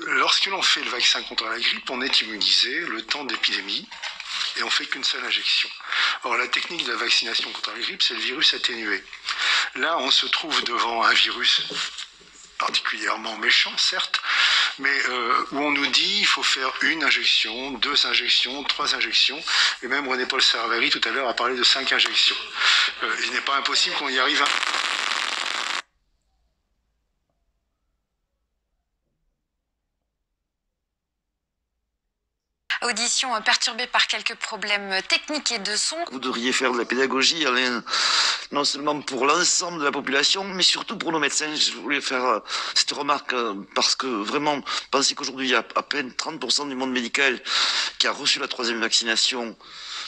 Lorsque l'on fait le vaccin contre la grippe, on est immunisé le temps d'épidémie et on fait qu'une seule injection. Or, la technique de la vaccination contre la grippe, c'est le virus atténué. Là, on se trouve devant un virus particulièrement méchant, certes, mais où on nous dit il faut faire une injection, 2 injections, 3 injections, et même René-Paul Savary tout à l'heure a parlé de 5 injections. Il n'est pas impossible qu'on y arrive Audition perturbée par quelques problèmes techniques et de son. Vous devriez faire de la pédagogie, Alain, non seulement pour l'ensemble de la population, mais surtout pour nos médecins. Je voulais faire cette remarque parce que vraiment, pensez qu'aujourd'hui, il y a à peine 30% du monde médical qui a reçu la 3e vaccination.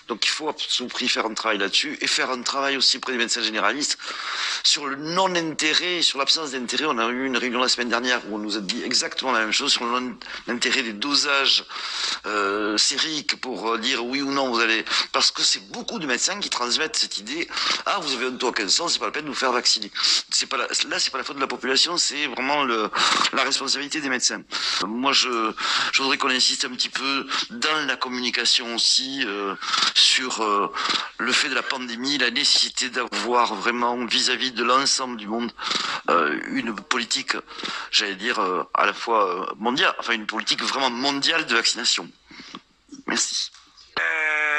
Donc il faut à tout prix faire un travail là-dessus et faire un travail aussi auprès des médecins généralistes sur le non-intérêt, sur l'absence d'intérêt. On a eu une réunion la semaine dernière où on nous a dit exactement la même chose sur le non-intérêt des dosages sériques pour dire oui ou non vous allez... Parce que c'est beaucoup de médecins qui transmettent cette idée « Ah, vous avez un taux à 1500, c'est pas la peine de vous faire vacciner ». Là, c'est pas la faute de la population, c'est vraiment la responsabilité des médecins. Moi, je voudrais qu'on insiste un petit peu dans la communication aussi sur le fait de la pandémie, la nécessité d'avoir vraiment vis-à-vis de l'ensemble du monde une politique, j'allais dire, à la fois mondiale, enfin une politique vraiment mondiale de vaccination. Merci.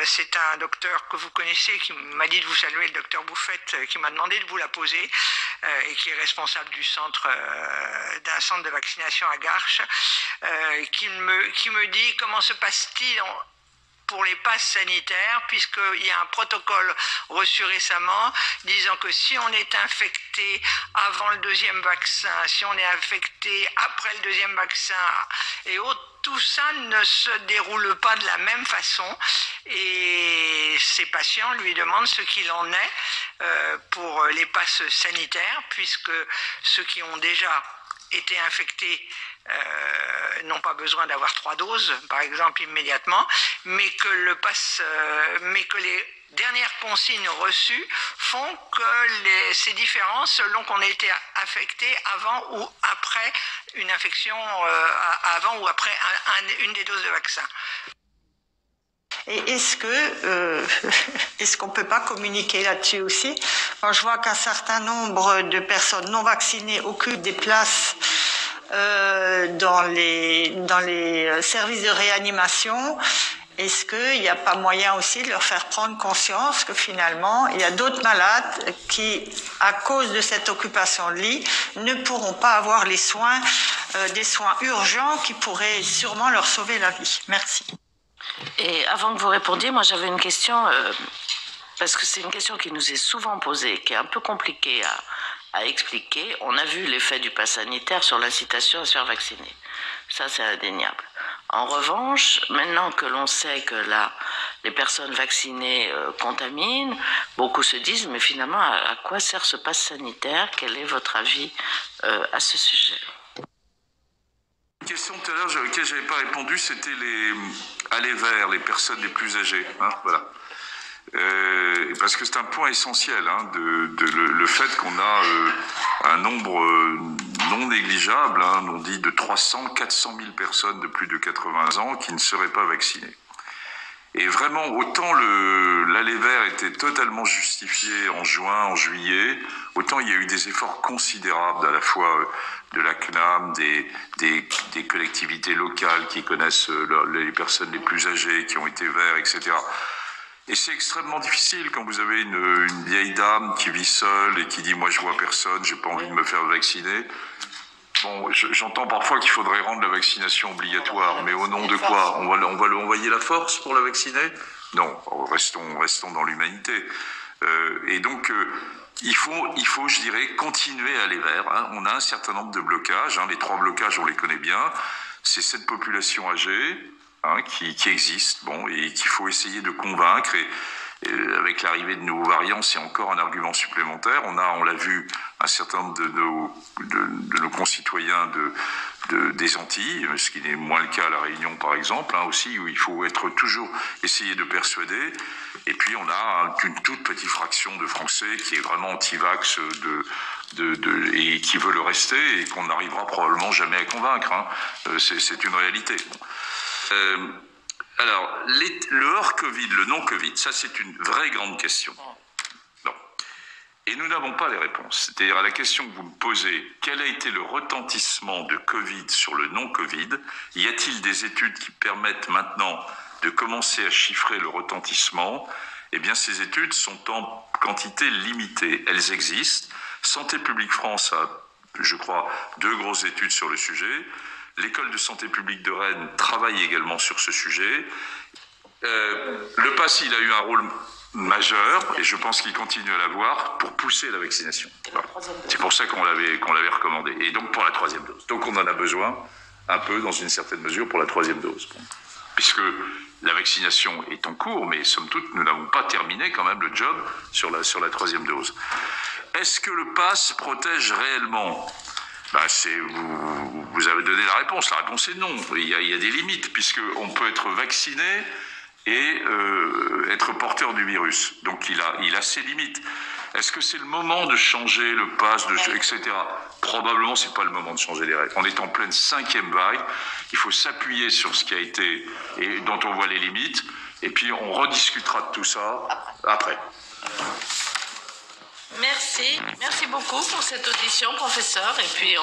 C'est un docteur que vous connaissez qui m'a dit de vous saluer, le docteur Bouffette, qui m'a demandé de vous la poser et qui est responsable du d'un centre de vaccination à Garches, qui me dit comment se passe-t-il pour les passes sanitaires, puisqu'il y a un protocole reçu récemment disant que si on est infecté avant le 2e vaccin, si on est infecté après le 2e vaccin et autres, tout ça ne se déroule pas de la même façon et ces patients lui demandent ce qu'il en est pour les passes sanitaires, puisque ceux qui ont déjà été infectés n'ont pas besoin d'avoir 3 doses, par exemple, immédiatement, mais que les dernières consignes reçues font que c'est différent selon qu'on a été affecté avant ou après une infection, avant ou après une des doses de vaccin. Et est-ce qu'on peut pas communiquer là-dessus aussi? Quand je vois qu'un certain nombre de personnes non vaccinées occupent des places dans les services de réanimation, est-ce qu'il n'y a pas moyen aussi de leur faire prendre conscience que finalement, il y a d'autres malades qui, à cause de cette occupation de lit, ne pourront pas avoir les soins, des soins urgents qui pourraient sûrement leur sauver la vie? Merci. Et avant que vous répondiez, moi j'avais une question, parce que c'est une question qui nous est souvent posée, qui est un peu compliquée à expliquer. On a vu l'effet du pass sanitaire sur l'incitation à se faire vacciner. Ça, c'est indéniable. En revanche, maintenant que l'on sait que les personnes vaccinées contaminent, beaucoup se disent, mais finalement, à quoi sert ce pass sanitaire? Quel est votre avis à ce sujet? Une question tout à l'heure à laquelle je n'avais pas répondu, c'était aller vers les personnes les plus âgées. Hein, voilà. Parce que c'est un point essentiel, hein, le fait qu'on a un nombre non négligeable, hein, on dit de 400 000 personnes de plus de 80 ans qui ne seraient pas vaccinées. Et vraiment, autant l'aller vers était totalement justifié en juin, en juillet, autant il y a eu des efforts considérables à la fois de la CNAM, des collectivités locales qui connaissent les personnes les plus âgées, qui ont été verts, etc. Et c'est extrêmement difficile quand vous avez une vieille dame qui vit seule et qui dit « moi je vois personne, j'ai pas envie de me faire vacciner ». Bon, j'entends parfois qu'il faudrait rendre la vaccination obligatoire, mais au nom de quoi? On va lui envoyer la force pour la vacciner? Non, restons dans l'humanité. Et donc, il faut, je dirais, continuer à aller vers. Hein. On a un certain nombre de blocages. Hein. Les 3 blocages, on les connaît bien. C'est cette population âgée hein, qui existe, bon, et qu'il faut essayer de convaincre. Et avec l'arrivée de nouveaux variants, c'est encore un argument supplémentaire. On l'a vu, un certain nombre de nos concitoyens des Antilles, ce qui n'est moins le cas à La Réunion, par exemple, hein, aussi, où il faut toujours essayer de persuader. Et puis on a une toute petite fraction de Français qui est vraiment anti-vax et qui veut le rester et qu'on n'arrivera probablement jamais à convaincre. Hein. C'est une réalité. Alors, le hors-Covid, le non-Covid, ça c'est une vraie grande question. Non. Et nous n'avons pas les réponses. C'est-à-dire à la question que vous me posez, quel a été le retentissement de Covid sur le non-Covid? Y a-t-il des études qui permettent maintenant de commencer à chiffrer le retentissement? Eh bien, ces études sont en quantité limitée. Elles existent. Santé publique France a, je crois, 2 grosses études sur le sujet. L'école de santé publique de Rennes travaille également sur ce sujet. Le pass, il a eu un rôle majeur, et je pense qu'il continue à l'avoir, pour pousser la vaccination. Voilà. C'est pour ça qu'on l'avait recommandé. Et donc pour la 3e dose. Donc on en a besoin, un peu, dans une certaine mesure, pour la 3e dose. Puisque la vaccination est en cours, mais somme toute, nous n'avons pas terminé quand même le job sur la 3e dose. Est-ce que le pass protège réellement? Vous avez donné la réponse. La réponse est non. Il y a des limites, puisqu'on peut être vacciné et être porteur du virus. Donc il a ses limites. Est-ce que c'est le moment de changer le pass, etc. Probablement, c'est pas le moment de changer les règles. On est en pleine 5e vague. Il faut s'appuyer sur ce qui a été et dont on voit les limites. Et puis on rediscutera de tout ça après. Merci beaucoup pour cette audition, professeur. Et puis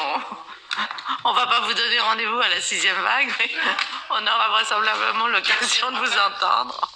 on va pas vous donner rendez-vous à la 6e vague, mais on aura vraisemblablement l'occasion de vous entendre.